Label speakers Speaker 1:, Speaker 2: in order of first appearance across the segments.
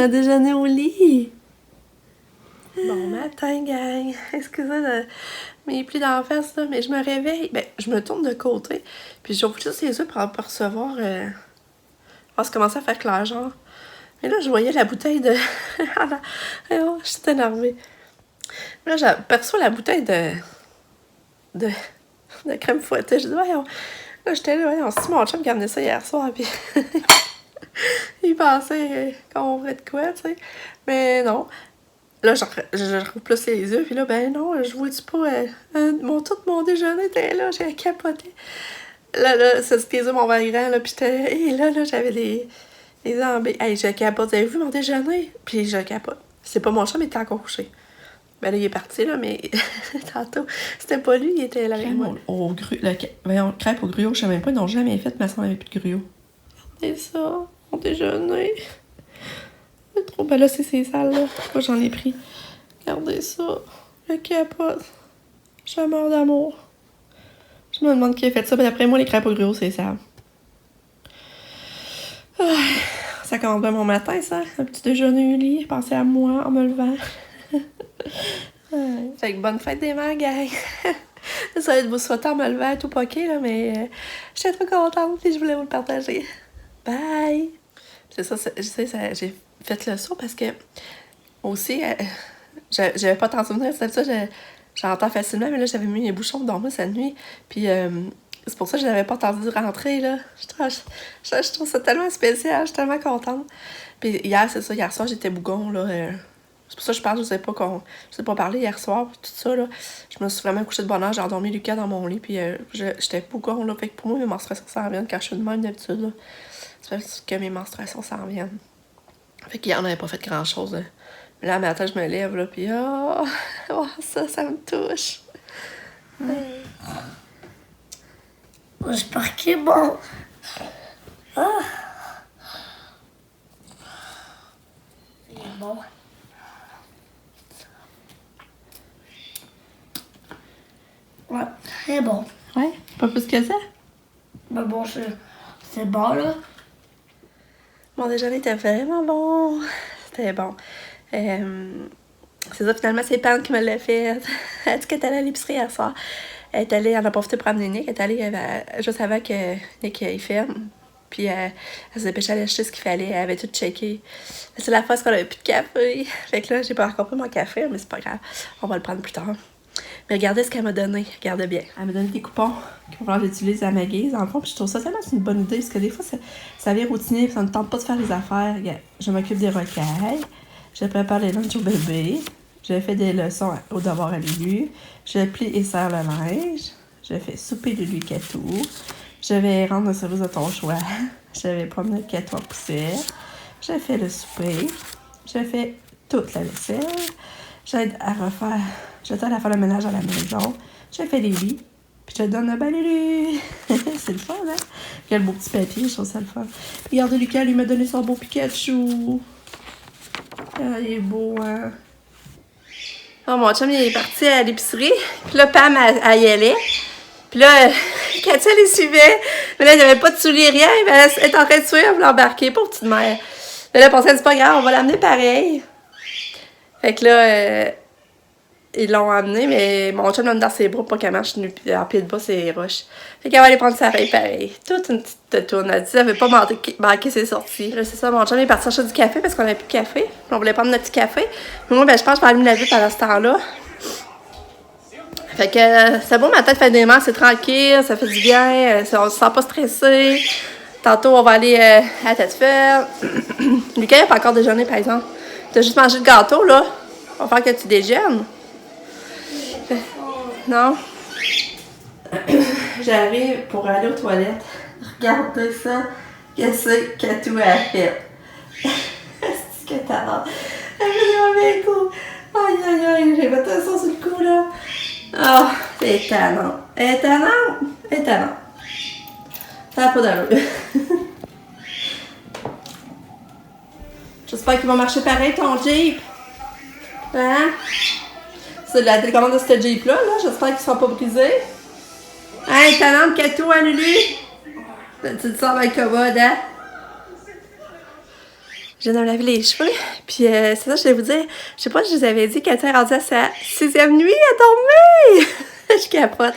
Speaker 1: a déjeuné au lit. Bon matin, gang. Excusez mes plis d'en face, là, mais je me réveille. Ben, je me tourne de côté. Puis j'ouvre juste les yeux pour apercevoir. On se commencer à faire clair, genre. Mais là, je voyais la bouteille de. Oh, je suis énervée. Là, j'aperçois la bouteille de crème fouettée. Je dis, voyons. Là, j'étais là, voyons, c'est mon chum qui a amené ça hier soir. Puis il pensait qu'on ouvrait de quoi, tu sais. Mais non. Là, je repousse les yeux, puis là, ben non, je vois-tu pas, tout mon déjeuner était là, j'ai capoté. Là, ça, tes yeux, mon verre grand, là, pis et là, j'avais les embêtes. Hey, je capote, vous avez vu mon déjeuner? Puis je capote. C'est pas mon chat, mais il était encore couché. Ben là, il est parti, là, mais tantôt, c'était pas lui, il était là avec moi. Voyons, crêpe au gruau, je sais même pas, ils n'ont jamais fait, mais ça n'avait plus de gruau. Regardez ça, mon déjeuner. C'est trop, ben là, c'est ces salles, là. Moi, j'en ai pris. Regardez ça, je capote. Je suis mort d'amour. Je me demande qui a fait ça, mais d'après moi, les crêpes au gruau, c'est ça. Ça commence bien mon matin, ça. Un petit déjeuner au lit, penser à moi en me levant. Fait que bonne fête des mères, gang. Désolée de vous souhaiter en me levant tout poqué, là, mais j'étais trop contente et je voulais vous le partager. Bye! C'est ça, j'ai fait le saut parce que aussi, j'avais pas tant souvenir, c'est ça, j'entends facilement, mais là, j'avais mis les bouchons dans moi cette nuit, puis c'est pour ça que je n'avais pas entendu rentrer, là. Je trouve ça tellement spécial, je suis tellement contente. Puis hier, c'est ça, hier soir, j'étais bougon, là. C'est pour ça que je pense, je sais pas parler hier soir, tout ça, là. Je me suis vraiment couchée de bonne heure, j'ai endormi Lucas dans mon lit, puis j'étais bougon, là. Fait que pour moi, mes menstruations s'en viennent quand je suis de même d'habitude, là. C'est fait que mes menstruations s'en viennent. Fait qu'hier, on n'avait pas fait grand-chose, là. Mais là, matin, je me lève, là, puis ça me touche.
Speaker 2: J'espère qu'il est bon. Ah. Il est bon. Ouais, c'est bon.
Speaker 1: Ouais, pas plus que ça?
Speaker 2: Mais bon, c'est bon, là.
Speaker 1: Mon déjeuner était vraiment bon. C'était bon. C'est ça, finalement, c'est Pam qui me l'a fait. Elle a dit qu'elle est allée à l'épicerie hier soir. Elle en a profité pour amener Nick. Elle est allée juste avant que Nick il ferme. Puis elle s'est dépêchée d'aller acheter ce qu'il fallait. Elle avait tout checké. C'est la fois qu'on avait plus de café. Fait que là, j'ai pas encore pris mon café, mais c'est pas grave. On va le prendre plus tard. Mais regardez ce qu'elle m'a donné. Regardez bien. Elle m'a donné des coupons qu'il va falloir que j'utilise à ma guise, en fond. Puis je trouve ça tellement une bonne idée. Parce que des fois, ça vient routinier. Puis ça ne tente pas de faire les affaires. Je m'occupe des recueils. Je prépare les lunchs au bébé. Je fais des leçons au devoir à Lulu. Je plie et serre le linge. Je fais souper Lulu Catou. Je vais rendre le service de ton choix. Je vais promener le Catou en poussière. Je fais le souper. Je fais toute la vaisselle. J'aide à faire le ménage à la maison. Je fais les lits. Puis je te donne un bel Lulu. C'est le fun, hein? Quel beau petit papier, je trouve ça le fun. Puis regardez, Lucas, lui m'a donné son beau Pikachu. Ah, il est beau, hein? Oh, mon chum, il est parti à l'épicerie. Puis là, Pam, elle y allait. Puis là, Katia les suivait. Mais là, il n'y avait pas de souliers, rien. Mais elle est en train de suivre, l'embarquer, pour petite mère. Mais là, pour ça, c'est pas grave, on va l'amener pareil. Fait que là, ils l'ont amené, mais mon chum l'a mis dans ses bras pour qu'elle marche en pied de bas ses roches. Fait qu'elle va aller prendre sa feuille pareil. Toute une petite tourne. Elle dit qu'elle veut pas manquer ses sorties. Là, c'est ça, mon chum est parti chercher du café parce qu'on avait plus de café. On voulait prendre notre petit café. Mais moi, ben, je pense que je vais allumer la vie pendant ce temps-là. Fait que c'est beau, ma tête fait des mains, c'est tranquille, ça fait du bien, on se sent pas stressé. Tantôt, on va aller à la tête ferme. Lucas, il n'a pas encore déjeuné, par exemple. T'as juste mangé le gâteau, là. On va faire que tu déjeunes. Non. J'arrive pour aller aux toilettes. Regardez ça. Qu'est-ce que Katou a fait? C'est que t'as l'air. Elle fait des mauvais coups. Aïe, aïe, aïe. J'ai fait ça sur le coup, là. Oh, c'est étonnant. Étonnant. Ça n'a pas d'allure. J'espère qu'il va marcher pareil, ton Jeep. Hein? C'est la télécommande de ce Jeep-là, là. J'espère qu'il ne sera pas brisé. Hein, étonnante, Katou, hein, Lulu? Tu te sors avec commode, hein? Je viens de me laver les cheveux. Puis c'est ça, je vais vous dire. Je sais pas si je vous avais dit qu'elle était rendue à sa 6e nuit à dormir. Je capote.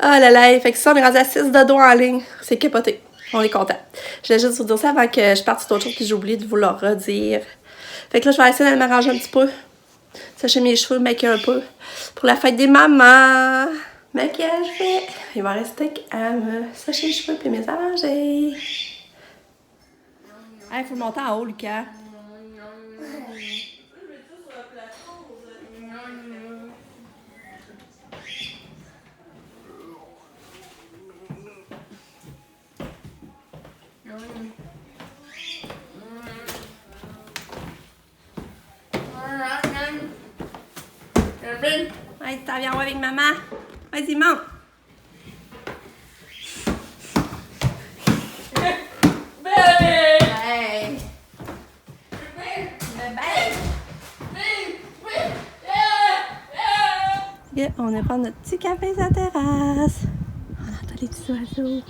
Speaker 1: Oh là là. Fait que ça, on est rendu à 6 dodo en ligne. C'est capoté. On est content. Je voulais juste vous dire ça avant que je parte sur d'autres choses que j'ai oublié de vous le redire. Fait que là, je vais essayer de m'arranger un petit peu. Sécher mes cheveux, maquiller un peu. Pour la fête des mamans. Maquillage fait. Il va rester à me sécher les cheveux et me arranger. Il faut monter en haut, Lucas. Allez, tu t'en viens en haut avec maman. Vas-y, monte. Hey. Yeah, on va prendre notre petit café sur la terrasse. On entend les petits oiseaux.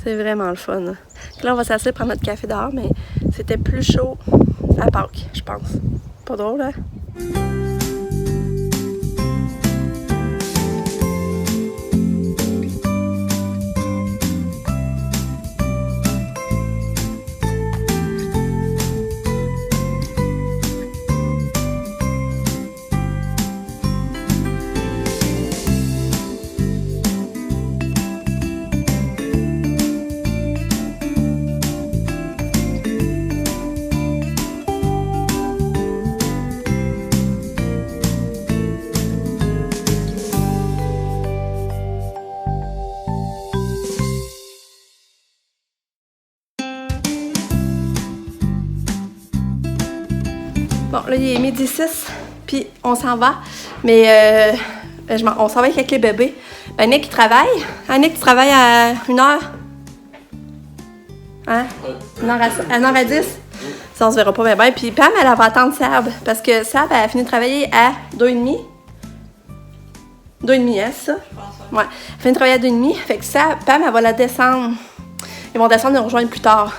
Speaker 1: C'est vraiment le fun. Là, on va s'asseoir prendre notre café dehors, mais c'était plus chaud à Pâques, je pense. Pas drôle, hein? Bon, là, il est 12h06, puis on s'en va. Mais on s'en va avec les bébés. Ben, Nick, il travaille. Hein, Nick, tu travailles à 1h? Hein? 1h10? Ça, on se verra pas bien. Puis Pam, elle va attendre Sab. Parce que Sab, elle a fini de travailler à 2h30. 2h30, hein, c'est ça? Ouais. Elle finit de travailler à 2h30. Fait que Pam, elle va la descendre. Ils vont descendre et nous rejoindre plus tard.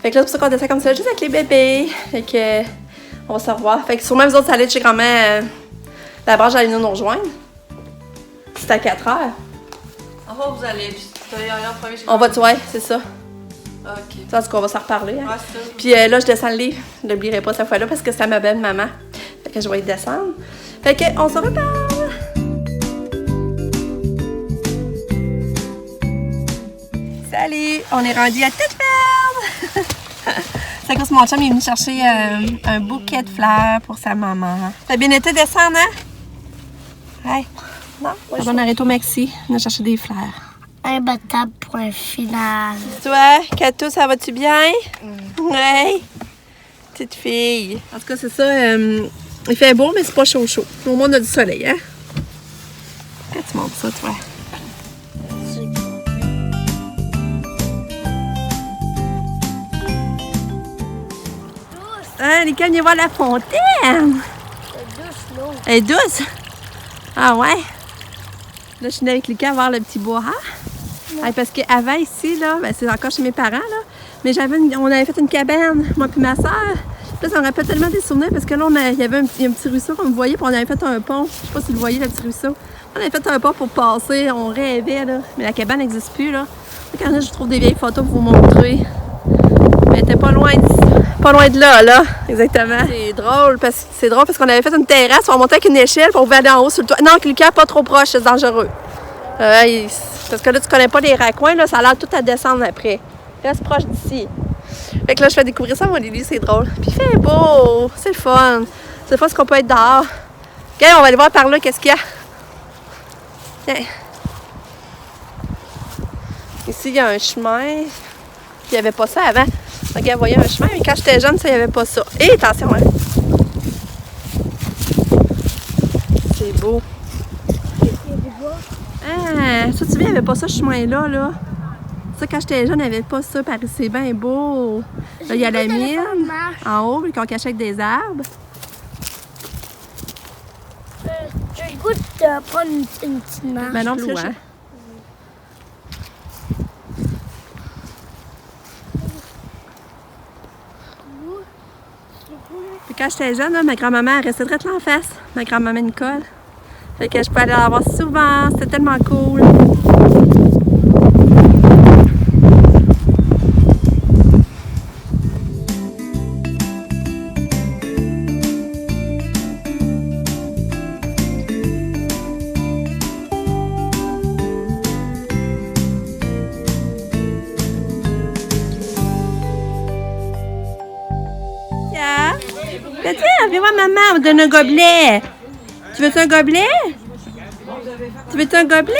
Speaker 1: Fait que là, c'est pour ça qu'on descend comme ça, juste avec les bébés. Fait que on va se revoir. Fait que sûrement, vous autres, ça allait chez grand-mère. D'abord, j'allais nous rejoindre. C'est à 4h.
Speaker 3: Enfin, vous allez en premier chez
Speaker 1: On va, ouais, c'est ça.
Speaker 3: Ok.
Speaker 1: Ça, c'est qu'on va s'en reparler. Hein.
Speaker 3: Ouais, c'est ça.
Speaker 1: Puis là, je descends le livre. Je n'oublierai pas cette fois-là parce que c'est à ma belle maman. Fait que je vais y descendre. Fait que, on se reparle. Salut! On est rendu à Tête-Ferme! C'est parce que mon chum est venu chercher un bouquet de fleurs pour sa maman. T'as bien été descendre, hein? Ouais. Non, on arrête au Maxi. On a cherché des fleurs.
Speaker 2: Imbattable point final.
Speaker 1: Toi, Kato, ça va-tu bien? Ouais. Petite fille. En tout cas, c'est ça. Il fait beau, mais c'est pas chaud. Au moins, on a du soleil, hein? Quand tu montres ça, toi? Ah, Nicole, viens voir la fontaine! Elle est douce? Ah ouais? Là, je suis venue avec Lucas voir le petit bois. Ah, parce qu'avant, ici, là, ben, c'est encore chez mes parents, là, mais on avait fait une cabane, moi puis ma soeur. Là, ça me rappelle tellement des souvenirs parce que là, il y avait un petit ruisseau qu'on voyait, puis on avait fait un pont. Je sais pas si vous le voyez, le petit ruisseau. On avait fait un pont pour passer, on rêvait, là. Mais la cabane n'existe plus, là. Quand là, je trouve des vieilles photos pour vous montrer. Mais elle était pas loin d'ici. Pas loin de là, exactement. C'est drôle parce qu'on avait fait une terrasse, on montait avec une échelle pour aller en haut sur le toit. Non, Lucas, pas trop proche, c'est dangereux. Parce que là, tu connais pas les raccoins, là, ça a l'air tout à descendre après. Reste proche d'ici. Fait que là, je fais découvrir ça à mon Lily, c'est drôle. Puis il fait beau, c'est le fun. C'est le fun ce qu'on peut être dehors. OK, on va aller voir par là qu'est-ce qu'il y a. Tiens. Ici, il y a un chemin. Il n'y avait pas ça avant. Regarde, vous voyez un chemin, mais quand j'étais jeune, ça, il n'y avait pas ça. Et attention, hein. C'est beau. Ah, ça, tu vois, il n'y avait pas ça, ce chemin-là, là. Ça, quand j'étais jeune, il n'y avait pas ça. Paris, c'est bien beau. Là, il y a la mine, en haut, qu'on cachait avec des arbres.
Speaker 2: J'ai le goût de prendre une petite marche.
Speaker 1: Ben non, plus, hein. Puis quand j'étais jeune, là, ma grand-maman elle restait direct là en face. Ma grand-maman Nicole. Fait que je pouvais aller la voir souvent. C'était tellement cool. Tiens, viens voir maman, on me donne un gobelet. Tu veux un gobelet? Tu veux un gobelet?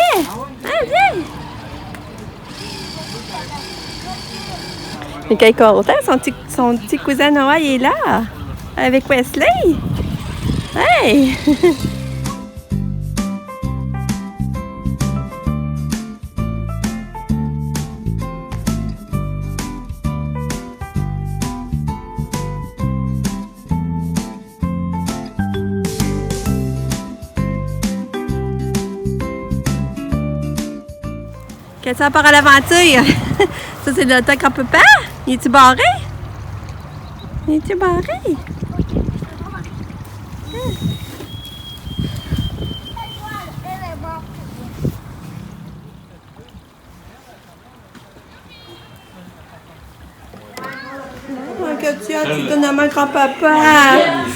Speaker 1: Ah, viens! Mais quand il est content, son petit cousin Noah il est là, avec Wesley. Hey! Qu'est-ce que ça part à l'aventure? Ça, c'est le temps grand-papa? Il est-tu barré? Il est-tu barré? Oh, que tu donnes à mon grand-papa.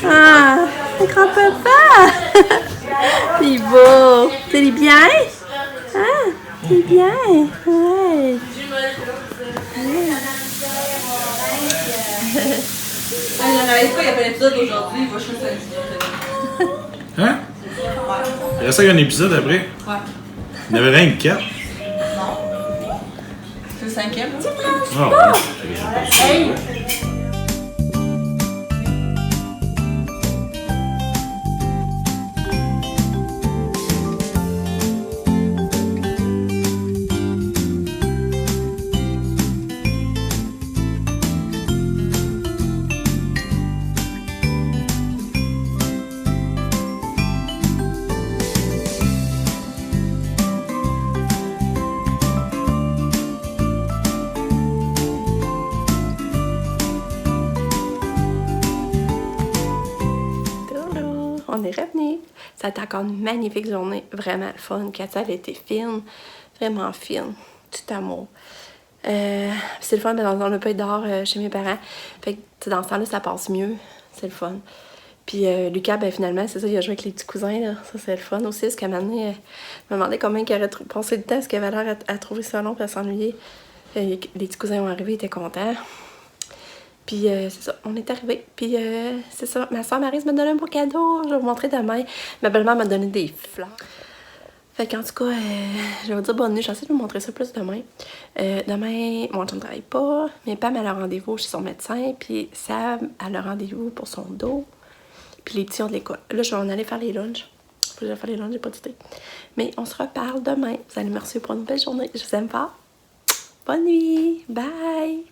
Speaker 1: Ah, grand-papa. Il est beau. C'est bien? Ah. C'est bien, ouais.
Speaker 3: Il n'y en avait pas, il y a pas d'épisode aujourd'hui, il va juste un épisode.
Speaker 4: Hein? Il restait un épisode après?
Speaker 3: Ouais.
Speaker 4: Il y en avait rien que 4.
Speaker 3: Non. C'est le 5e.
Speaker 4: Ah ouais.
Speaker 3: Hey!
Speaker 1: On est revenu. Ça a été encore une magnifique journée, vraiment fun. Katia, elle a été fine, vraiment fine, tout amour. C'est le fun, mais on n'a pas été dehors chez mes parents. Fait que dans ce temps-là, ça passe mieux. C'est le fun. Puis Lucas, ben finalement, c'est ça, il a joué avec les petits cousins, là. Ça, c'est le fun aussi, parce qu'à un moment donné, elle me demandait combien il aurait passé le temps, parce qu'il avait l'air à trouver ça long, puis à s'ennuyer. Les petits cousins ont arrivé, ils étaient contents. Puis c'est ça, on est arrivé. Puis c'est ça, ma soeur Maryse m'a donné un beau cadeau. Je vais vous montrer demain. Ma belle-mère m'a donné des fleurs. Fait qu'en tout cas, je vais vous dire bonne nuit. J'essaie de vous montrer ça plus demain. Demain, moi, je ne travaille pas. Mais Pam a le rendez-vous chez son médecin. Puis Sam a le rendez-vous pour son dos. Puis les petits ont de l'école. Là, je vais en aller faire les lunchs. Faut que j'aille faire les lunchs, j'ai pas d'idée. Mais on se reparle demain. Vous allez me remercier pour une belle journée. Je vous aime pas. Bonne nuit. Bye.